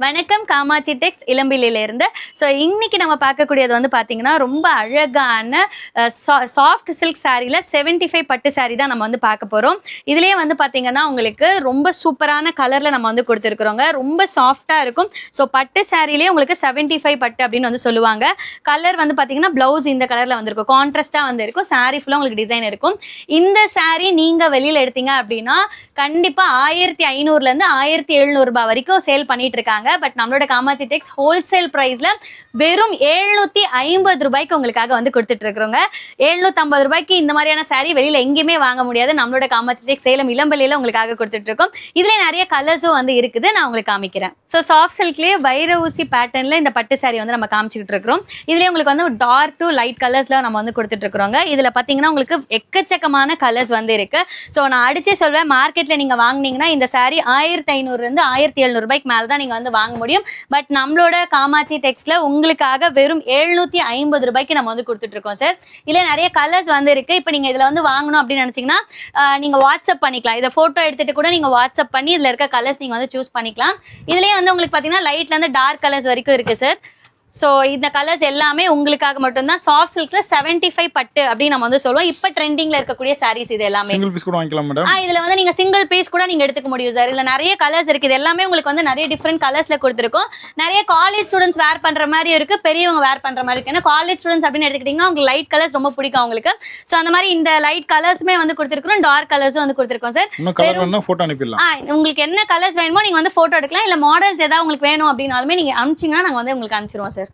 வணக்கம் காமாட்சி டெக்ஸ்ட் இளம்பிள்ளையில இருந்து. ஸோ இன்னைக்கு நம்ம பார்க்கக்கூடியது வந்து பார்த்தீங்கன்னா ரொம்ப அழகான சாஃப்ட் சில்க் சாரியில் 75 பட்டு சாரி தான் நம்ம வந்து பார்க்க போகிறோம். இதுலேயே வந்து பார்த்தீங்கன்னா உங்களுக்கு ரொம்ப சூப்பரான கலரில் நம்ம வந்து கொடுத்துருக்குறோங்க. ரொம்ப சாஃப்டாக இருக்கும். ஸோ பட்டு சாரிலேயே உங்களுக்கு 75 பட்டு அப்படின்னு வந்து சொல்லுவாங்க. கலர் வந்து பார்த்தீங்கன்னா ப்ளவுஸ் இந்த கலரில் வந்துருக்கும், கான்ட்ராஸ்டாக வந்து இருக்கும். சாரி ஃபுல்லாக உங்களுக்கு டிசைன் இருக்கும். இந்த சாரி நீங்கள் வெளியில் எடுத்தீங்க அப்படின்னா கண்டிப்பாக 1500லேருந்து 1700 ரூபாய் வரைக்கும் சேல் பண்ணிட்டு இருக்காங்க. பட் நம்மளோட காமாட்சி டெக்ஸ் ஹோல்சேல் பிரைஸ்ல வெறும் 750 ரூபாய்க்கு உங்களுக்காக வந்து கொடுத்துட்டு இருக்கிறோங்க. 750 ரூபாய்க்கு இந்த மாதிரியான சாரி வெளியில எங்கேயுமே வாங்க முடியாது. நம்மளோட காமாட்சி டெக்ஸ் சேலம் இளம்பள்ளியில உங்களுக்காக கொடுத்துட்டு இருக்கோம். இதுல நிறைய கலர்ஸும் வந்து இருக்குது, நான் உங்களுக்கு காமிக்கிறேன். ஸோ சாஃப்ட் சில்க்லேயே வைர ஊசி பேட்டர்ன்ல இந்த பட்டு சாரி வந்து நம்ம காமிச்சிட்டு இருக்கிறோம். இதுலயே உங்களுக்கு வந்து டார்க் டு லைட் கலர்ஸ்ல நம்ம வந்து கொடுத்துட்டு இருக்கிறோங்க. இதுல பாத்தீங்கன்னா உங்களுக்கு எக்கச்சக்கமான கலர்ஸ் வந்து இருக்கு. ஸோ நான் அடிச்சே சொல்வேன், மார்க்கெட்ல நீங்க வாங்கினீங்கன்னா இந்த சாரி 1500 1700 ரூபாய்க்கு மேல தான் நீங்க வந்து வாங்க முடியும். பட் நம்மளோட காமாட்சி டெக்ஸ்ட்ல உங்களுக்காக வெறும் 750 ரூபாய்க்கு நம்ம வந்து கொடுத்துட்டு இருக்கோம் சார். இதுல நிறைய கலர்ஸ் வந்து இருக்கு. இப்போ நீங்க இதுல வந்து வாங்கணும் அப்படின்னு நினைச்சீங்கன்னா நீங்க வாட்ஸ்அப் பண்ணிக்கலாம். இதை போட்டோ எடுத்துட்டு கூட நீங்க வாட்ஸ்அப் பண்ணி இதுல இருக்க கலர்ஸ் நீங்க வந்து சூஸ் பண்ணிக்கலாம். இதுலயே வந்து உங்களுக்கு பாத்தீங்கன்னா லைட்ல இருந்து டார்க் கலர்ஸ் வரைக்கும் இருக்கு சார். ஸோ இந்த கலர்ஸ் எல்லாமே உங்களுக்காக மட்டும்தான். சாஃப்ட் சில்க்ல 75 பட்டு அப்படின்னு நம்ம வந்து சொல்லுவோம். இப்போ ட்ரெண்டிங்ல இருக்கக்கூடிய சாரீஸ் இது எல்லாமே. சிங்கிள் பீஸ் கூட வாங்கிக்கலாம் மேடம். இதுல வந்து நீங்க சிங்கிள் பீஸ் கூட நீங்க எடுத்துக்க முடியும் சார். இதுல நிறைய கலர்ஸ் இருக்கு. இது எல்லாமே உங்களுக்கு வந்து நிறைய டிஃப்ரெண்ட் கலர்ஸ்ல கொடுத்துருக்கோம். நிறைய காலேஜ் ஸ்டூடெண்ட்ஸ் வேர் பண்ற மாதிரி இருக்கு, பெரியவங்க வேர் பண்ற மாதிரி இருக்கு. ஏன்னா காலேஜ் ஸ்டூடெண்ட்ஸ் அப்படின்னு எடுத்துக்கிட்டீங்கன்னா உங்களுக்கு லைட் கலர்ஸ் ரொம்ப பிடிக்கும் உங்களுக்கு. ஸோ அந்த மாதிரி இந்த லைட் கலர்ஸுமே வந்து கொடுத்துருக்கோம், டார்க் கலர்ஸும் வந்து கொடுத்துருக்கோம் சார். போட்டோ அனுப்பிடலாம். உங்களுக்கு என்ன கலர்ஸ் வேணுமோ நீங்க வந்து போட்டோ எடுக்கலாம். இல்ல மாடல்ஸ் ஏதாவது உங்களுக்கு வேணும் அப்படின்னாலுமே நீங்க அனுப்பிச்சிங்கன்னா நாங்க வந்து உங்களுக்கு அனுப்பிச்சிருவோம் சார்.